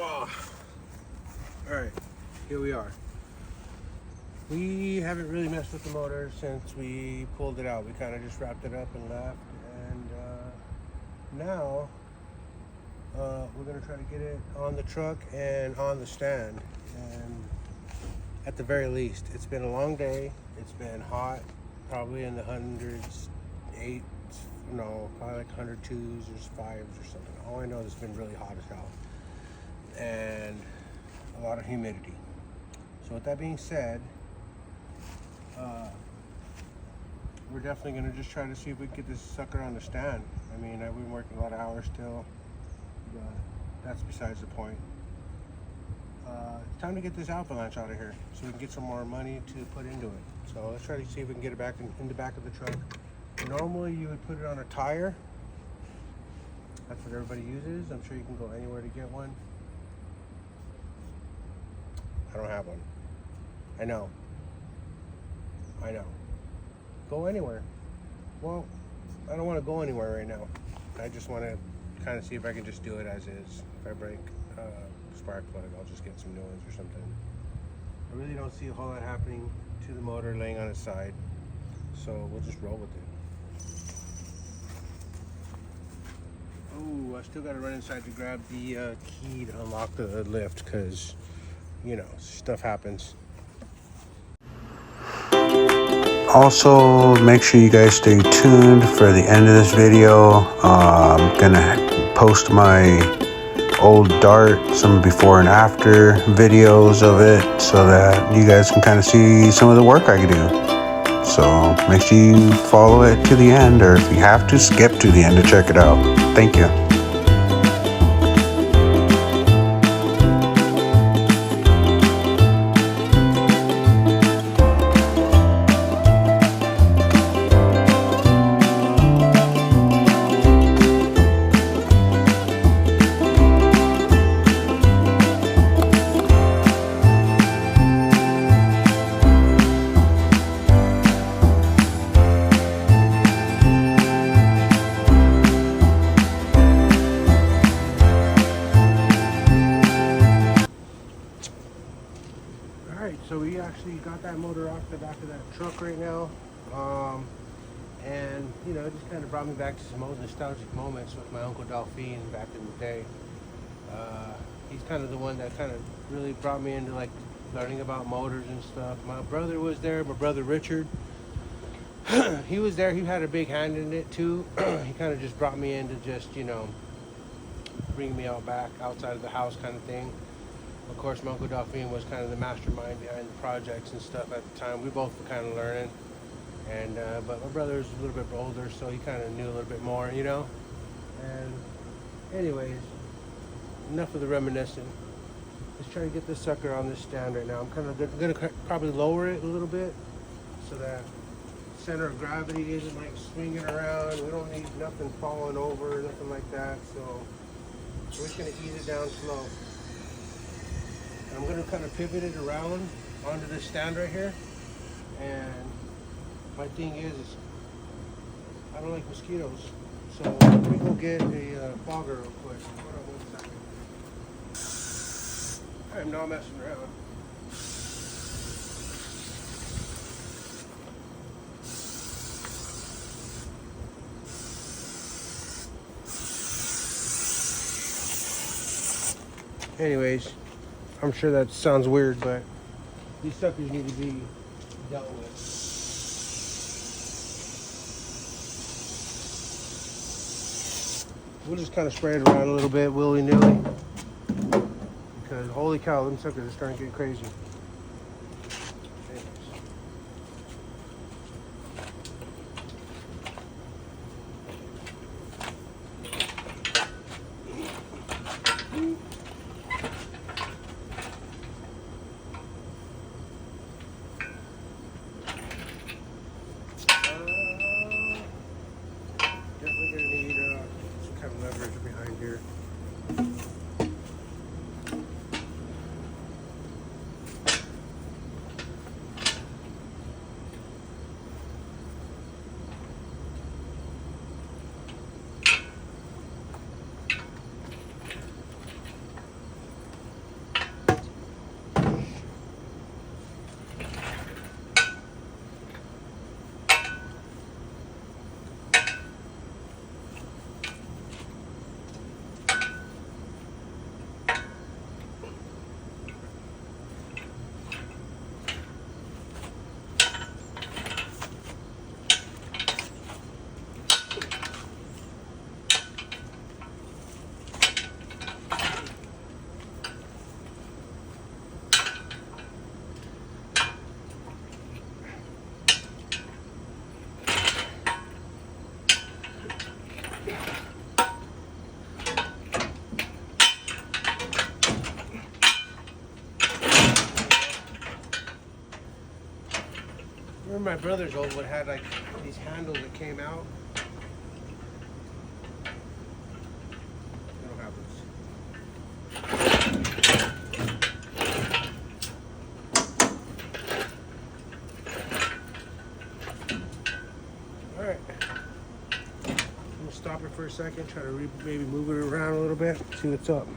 Oh. All right, here we are. We haven't really messed with the motor since we pulled it out. We kind of just wrapped it up and left, and now we're gonna try to get it on the truck and on the stand. And at the very least, it's been a long day. It's been hot, probably in the hundreds, probably like 102s or 5s or something. All I know is it's been really hot as hell, and a lot of humidity. So with that being said, we're definitely gonna just try to see if we can get this sucker on the stand. I mean, I've been working a lot of hours still, but that's besides the point. It's time to get this Avalanche out of here so we can get some more money to put into it. So let's try to see if we can get it back in the back of the truck. Normally you would put it on a tire. That's what everybody uses. I'm sure you can go anywhere to get one. I don't have one. I know. Go anywhere. Well, I don't want to go anywhere right now. I just want to kind of see if I can just do it as is. If I break spark plug, I'll just get some new ones or something. I really don't see a whole lot happening to the motor laying on its side, so we'll just roll with it. Oh, I still got to run inside to grab the key to unlock the lift, because you know, stuff happens. Also, make sure you guys stay tuned for the end of this video. I'm gonna post my old Dart, some before and after videos of it, so that you guys can kind of see some of the work I can do. So make sure you follow it to the end, or if you have to, skip to the end to check it out. Thank you. So we actually got that motor off the back of that truck right now, and you know, it just kind of brought me back to some old nostalgic moments with my Uncle Delphine back in the day. He's kind of the one that kind of really brought me into like learning about motors and stuff. My brother was there, my brother Richard. He was there, he had a big hand in it too. He kind of just brought me into just, you know, bring me out back outside of the house kind of thing. Of course, my Uncle Delphine was kind of the mastermind behind the projects and stuff at the time. We both were kind of learning, and but my brother was a little bit older, so he kind of knew a little bit more, you know. And anyways, enough of the reminiscing. Let's try to get this sucker on this stand right now. I'm kind of gonna probably lower it a little bit so that center of gravity isn't like swinging around. We don't need nothing falling over, nothing like that. So we're just gonna ease it down slow. I'm going to kind of pivot it around onto this stand right here. And my thing is I don't like mosquitoes. So let me go get a fogger real quick. Hold on 1 second. I am not messing around. Anyways, I'm sure that sounds weird, but these suckers need to be dealt with. We'll just kind of spray it around a little bit, willy-nilly, because holy cow, them suckers are starting to get crazy. remember my brother's old one had like these handles that came out. They don't have this. Alright. I'm gonna stop it for a second, try to maybe move it around a little bit, see what's up.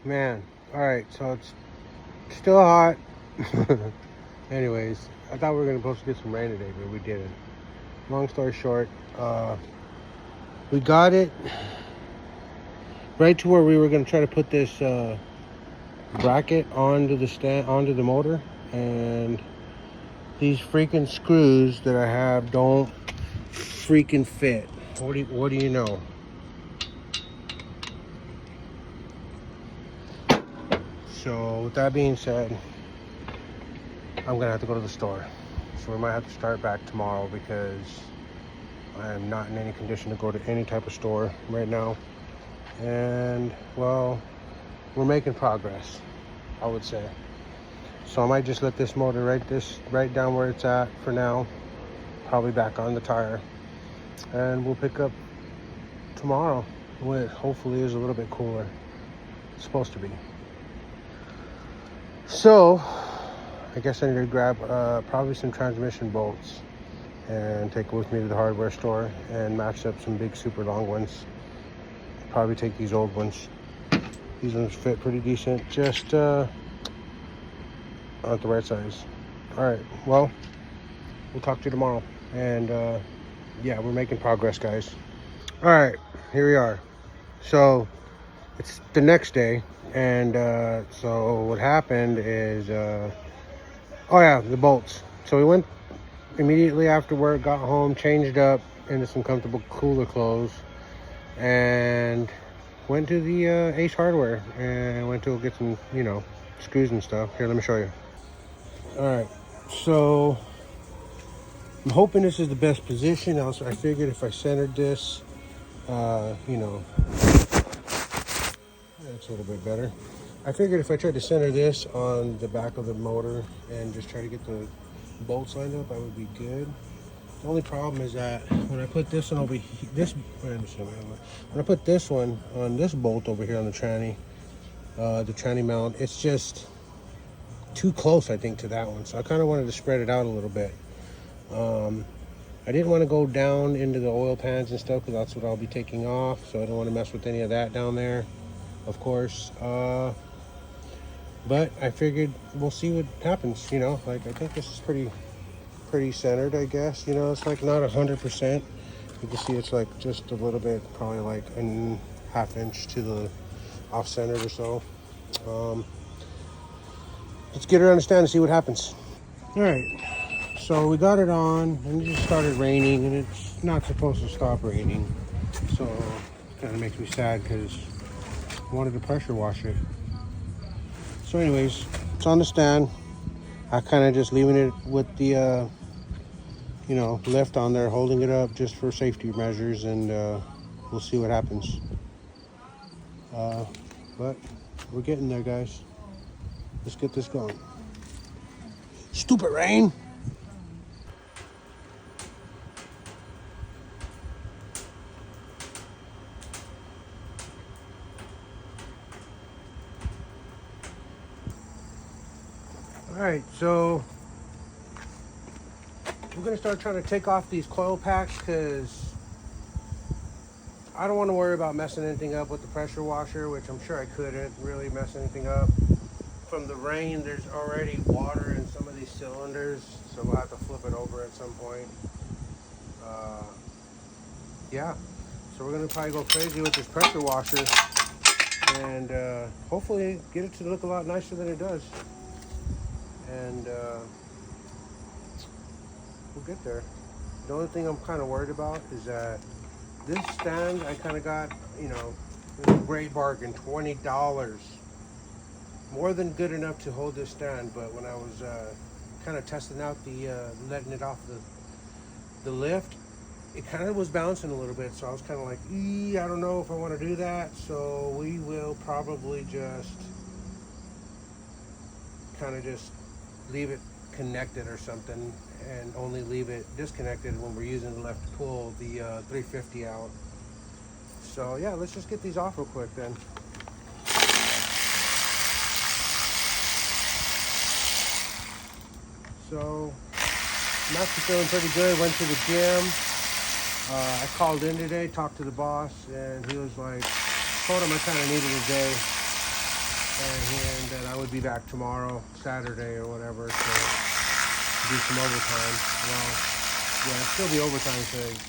Man, alright, so it's still hot. Anyways, I thought we were supposed to get some rain today, but we didn't. Long story short, we got it right to where we were going to try to put this bracket onto the motor, and these freaking screws that I have don't freaking fit. What do you know? So with that being said, I'm gonna have to go to the store. So we might have to start back tomorrow because I am not in any condition to go to any type of store right now. And well, we're making progress, I would say. So I might just let this motor right down where it's at for now. Probably back on the tire. And we'll pick up tomorrow when it hopefully is a little bit cooler. It's supposed to be. So, I guess I need to grab probably some transmission bolts and take it with me to the hardware store and match up some big super long ones. Probably take these old ones. These ones fit pretty decent, just aren't the right size. Alright, well, we'll talk to you tomorrow. And yeah, we're making progress, guys. Alright, here we are. So, it's the next day. And so what happened is, oh yeah, the bolts. So we went immediately after work, got home, changed up into some comfortable cooler clothes, and went to the Ace Hardware and went to get some, screws and stuff. Here, let me show you. All right, so I'm hoping this is the best position. Also, I figured if I centered this, that's a little bit better. I figured if I tried to center this on the back of the motor and just try to get the bolts lined up, I would be good. The only problem is that when I put this one over here, when I put this one on this bolt over here on the tranny mount, it's just too close, I think, to that one. So I kind of wanted to spread it out a little bit. I didn't want to go down into the oil pans and stuff because that's what I'll be taking off. So I don't want to mess with any of that down there, of course. But I figured we'll see what happens, like I think this is pretty centered, I guess. It's like not 100%. You can see it's like just a little bit, probably like a half inch to the off centered or so. Let's get her on the stand and see what happens. All right, so we got it on and it just started raining, and it's not supposed to stop raining. So it kind of makes me sad because I wanted to pressure wash it. So anyways, it's on the stand. I kind of just leaving it with the, lift on there, holding it up just for safety measures, and we'll see what happens. But we're getting there, guys. Let's get this going. Stupid rain. All right, so we're gonna start trying to take off these coil packs because I don't want to worry about messing anything up with the pressure washer, which I'm sure I couldn't really mess anything up. From the rain, there's already water in some of these cylinders, so we'll have to flip it over at some point. Yeah, so we're gonna probably go crazy with this pressure washer and hopefully get it to look a lot nicer than it does. And we'll get there. The only thing I'm kind of worried about is that This stand I kind of got, you know, it was a great bargain, $20. More than good enough to hold this stand, but when I was kind of testing out the letting it off the lift, it kind of was bouncing a little bit, so I was kind of like, I don't know if I want to do that. So we will probably just kind of just leave it connected or something, and only leave it disconnected when we're using the left to pull the 350 out. So yeah, let's just get these off real quick then. So I'm actually feeling pretty good. Went to the gym. I called in today, talked to the boss, and he was like, told him I kind of needed a day, and that I would be back tomorrow, Saturday or whatever, to do some overtime. Well, yeah, it'll still be overtime because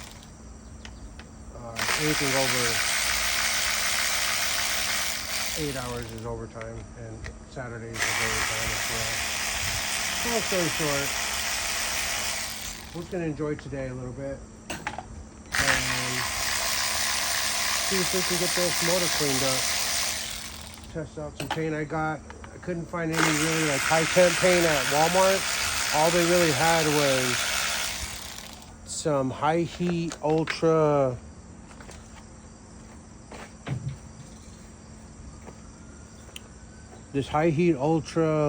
anything over 8 hours is overtime, and Saturdays is overtime as well. Long story short, we're just going to enjoy today a little bit and see if we can get this motor cleaned up. Test out some paint I couldn't find any really like high temp paint at Walmart. All they really had was some high heat ultra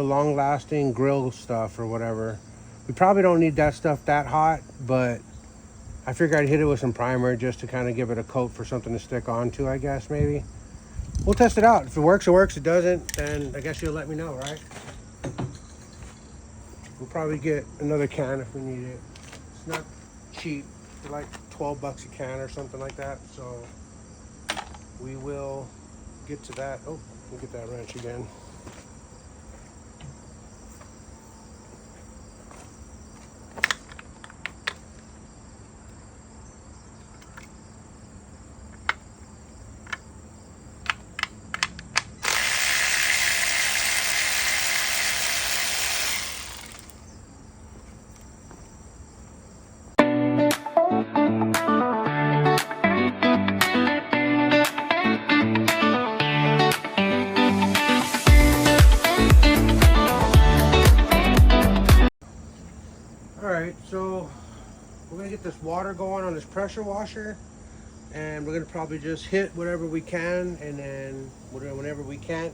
long lasting grill stuff or whatever. We probably don't need that stuff that hot, but I figured I'd hit it with some primer just to kind of give it a coat for something to stick onto, I guess, maybe. We'll test it out. If it works, it works. If it doesn't, then I guess you'll let me know, right? We'll probably get another can if we need it. It's not cheap. It's like 12 bucks a can or something like that. So we will get to that. Oh, we'll get that wrench again. So we're gonna get this water going on this pressure washer, and we're gonna probably just hit whatever we can, and then whenever we can't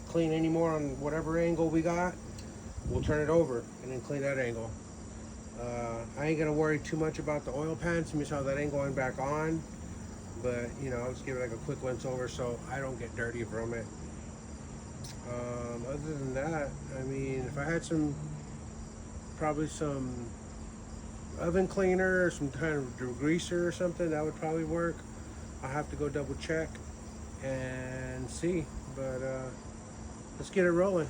clean anymore on whatever angle we got, we'll turn it over and then clean that angle. I ain't gonna worry too much about the oil pan since how that ain't going back on, but you know, I'll just give it like a quick once over so I don't get dirty from it. Other than that, I mean, if I had probably some oven cleaner or some kind of degreaser or something, that would probably work. I'll have to go double check and see, but let's get it rolling.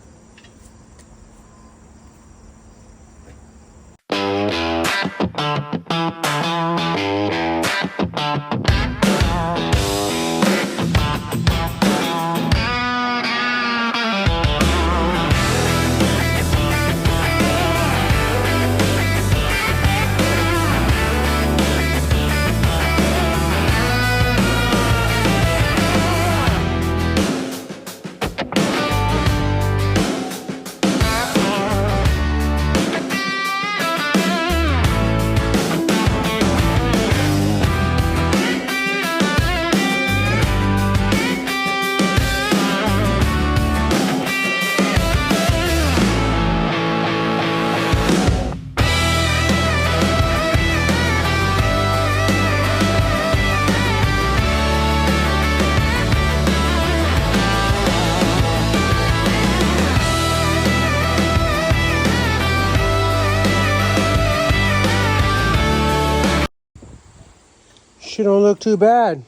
She don't look too bad.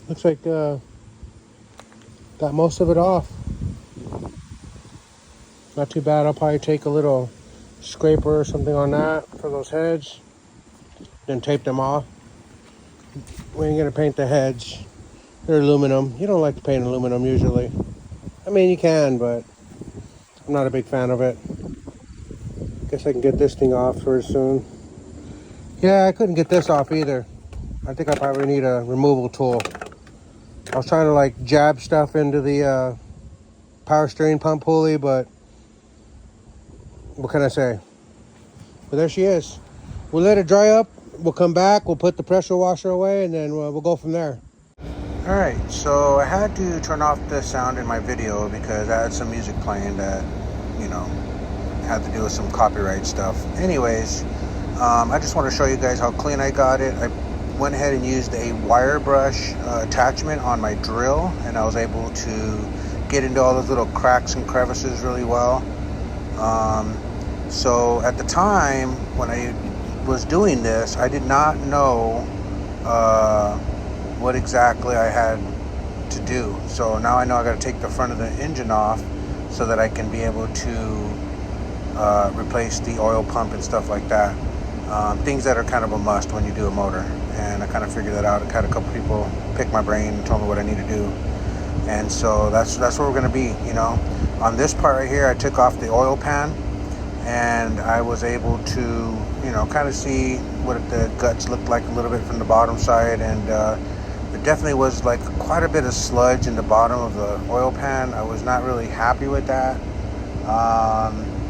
Looks like got most of it off. Not too bad. I'll probably take a little scraper or something on that for those heads, then tape them off. We ain't gonna paint the heads. They're aluminum. You don't like to paint aluminum usually. I mean, you can, but I'm not a big fan of it. Guess I can get this thing off pretty soon. Yeah, I couldn't get this off either. I think I probably need a removal tool. I was trying to like jab stuff into the power steering pump pulley, but what can I say? But there she is. We'll let it dry up. We'll come back. We'll put the pressure washer away, and then we'll go from there. All right, so I had to turn off the sound in my video because I had some music playing that, you know, had to do with some copyright stuff. Anyways, I just want to show you guys how clean I got it. I went ahead and used a wire brush attachment on my drill, and I was able to get into all those little cracks and crevices really well. So at the time when I was doing this, I did not know what exactly I had to do. So now I know I got to take the front of the engine off so that I can be able to replace the oil pump and stuff like that. Things that are kind of a must when you do a motor. And I kind of figured that out. I had a couple people pick my brain and told me what I need to do. And so that's where we're going to be, you know. On this part right here, I took off the oil pan, and I was able to, you know, kind of see what the guts looked like a little bit from the bottom side. And there definitely was like quite a bit of sludge in the bottom of the oil pan. I was not really happy with that.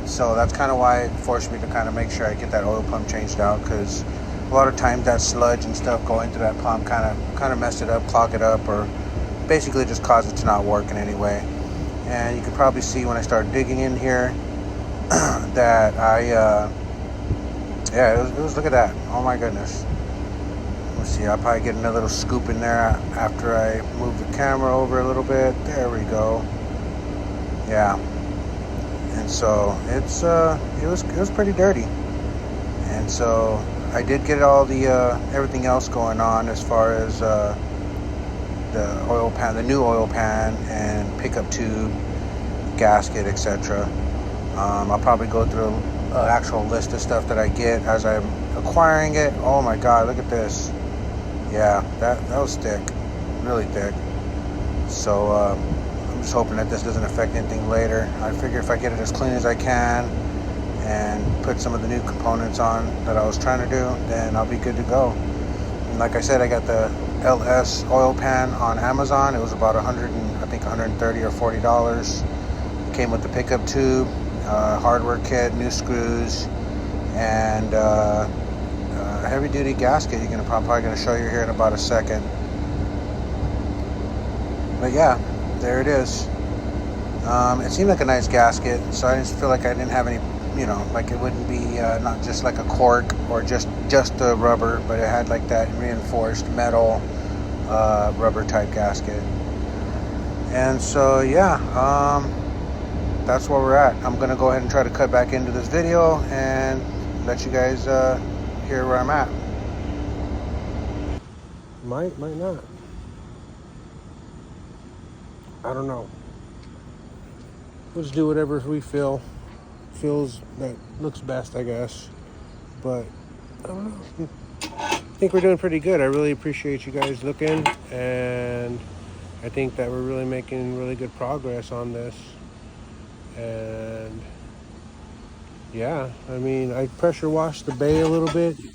So that's kind of why it forced me to kind of make sure I get that oil pump changed out, because a lot of times that sludge and stuff going through that pump kind of messed it up, clog it up, or basically just cause it to not work in any way. And you can probably see when I start digging in here that it was look at that. Oh my goodness. Let's see, I'll probably get another little scoop in there after I move the camera over a little bit. There we go. Yeah. And so it was pretty dirty. And so I did get all the everything else going on as far as the oil pan, the new oil pan and pickup tube, gasket, etc. I'll probably go through an actual list of stuff that I get as I'm acquiring it. Oh my God, look at this. Yeah, that was thick, really thick. So I'm just hoping that this doesn't affect anything later. I figure if I get it as clean as I can and put some of the new components on that I was trying to do, then I'll be good to go. And like I said, I got the LS oil pan on Amazon. It was about $130 or $40. Came with the pickup tube, hardware kit, new screws, and a heavy duty gasket. I'm probably going to show you here in about a second. But yeah, there it is. It seemed like a nice gasket, so I just feel like I didn't have any, you know, like it wouldn't be not just like a cork or just the rubber, but it had like that reinforced metal rubber type gasket. And so yeah, that's where we're at. I'm gonna go ahead and try to cut back into this video and let you guys hear where I'm at. Might not. I don't know. We'll just do whatever we feels that looks best, I guess. But I don't know. I think we're doing pretty good. I really appreciate you guys looking, and I think that we're really making really good progress on this. And yeah, I mean, I pressure washed the bay a little bit. You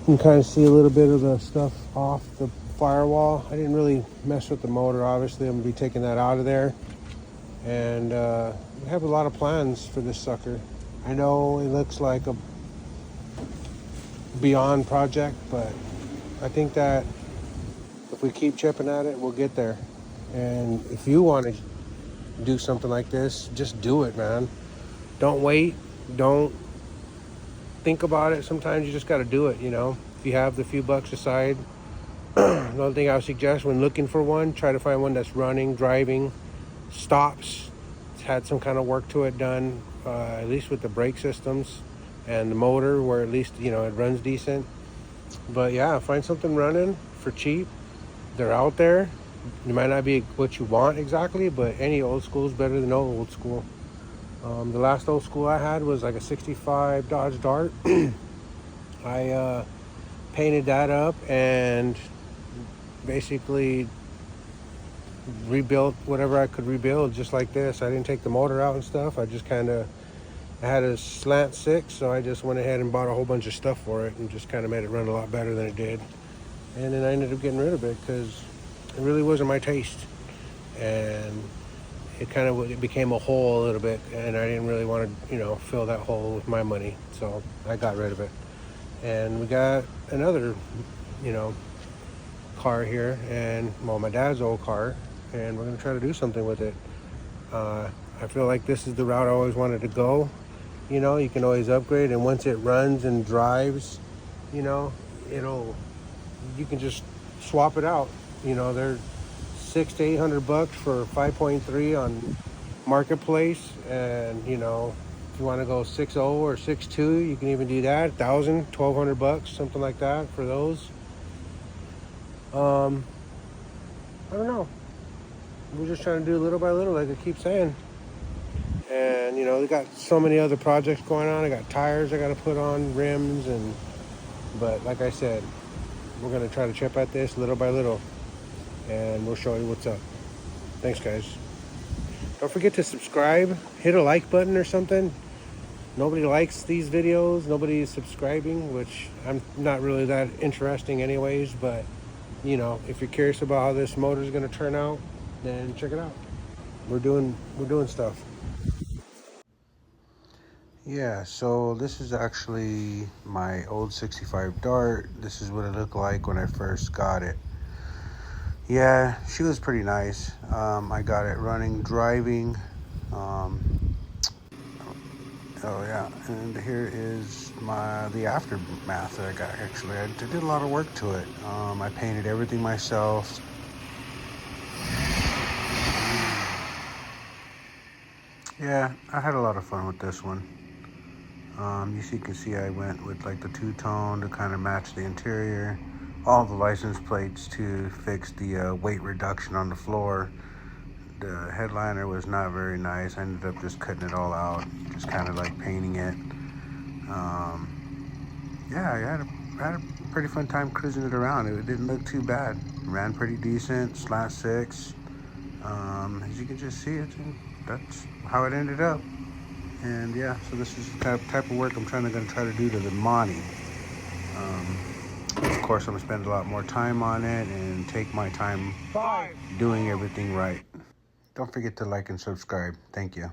can kind of see a little bit of the stuff off the firewall. I didn't really mess with the motor, obviously. I'm gonna be taking that out of there. And we have a lot of plans for this sucker. I know it looks like a beyond project, but I think that if we keep chipping at it, we'll get there. And if you want to do something like this, just do it, man. Don't wait. Don't think about it. Sometimes you just got to do it, you know. If you have the few bucks aside, another thing I would suggest when looking for one, try to find one that's running, driving, stops, it's had some kind of work to it done, at least with the brake systems and the motor, where at least, you know, it runs decent. But yeah, find something running for cheap. They're out there. It might not be what you want exactly, but any old school is better than no old school. The last old school I had was like a 65 Dodge Dart. I painted that up and basically rebuilt whatever I could rebuild just like this. I didn't take the motor out and stuff. I just kind of I had a slant 6, so I just went ahead and bought a whole bunch of stuff for it and just kind of made it run a lot better than it did. And then I ended up getting rid of it because it really wasn't my taste. And it became a hole a little bit, and I didn't really want to, fill that hole with my money. So I got rid of it. And we got another, you know, car here, and well, my dad's old car, and we're gonna try to do something with it. I feel like this is the route I always wanted to go. You can always upgrade, and once it runs and drives, you know, you can just swap it out. They're $600 to $800 for 5.3 on Marketplace, and if you want to go 6.0 or 6.2, you can even do that. $1,200, something like that for those. I don't know. We're just trying to do little by little, like I keep saying. And we got so many other projects going on. I got tires I got to put on, rims, but like I said, we're gonna try to chip at this little by little, and we'll show you what's up. Thanks, guys. Don't forget to subscribe. Hit a like button or something. Nobody likes these videos. Nobody is subscribing, which I'm not really that interesting anyways, but if you're curious about how this motor is going to turn out, then check it out. We're doing stuff. Yeah, so this is actually my old 65 Dart. This is what it looked like when I first got it. Yeah, she was pretty nice. I got it running, driving. Oh yeah, and here is the aftermath that I got. Actually, I did a lot of work to it. I painted everything myself. Yeah, I had a lot of fun with this one. You can see I went with like the two-tone to kind of match the interior. All the license plates to fix the weight reduction on the floor. The headliner was not very nice. I ended up just cutting it all out, just kind of like painting it. Yeah, I had a pretty fun time cruising it around. It didn't look too bad. Ran pretty decent, slant 6. As you can just see it, that's how it ended up. And yeah, so this is the type of work I'm gonna try to do to the Monte. Of course, I'm gonna spend a lot more time on it and take my time doing everything right. Don't forget to like and subscribe. Thank you.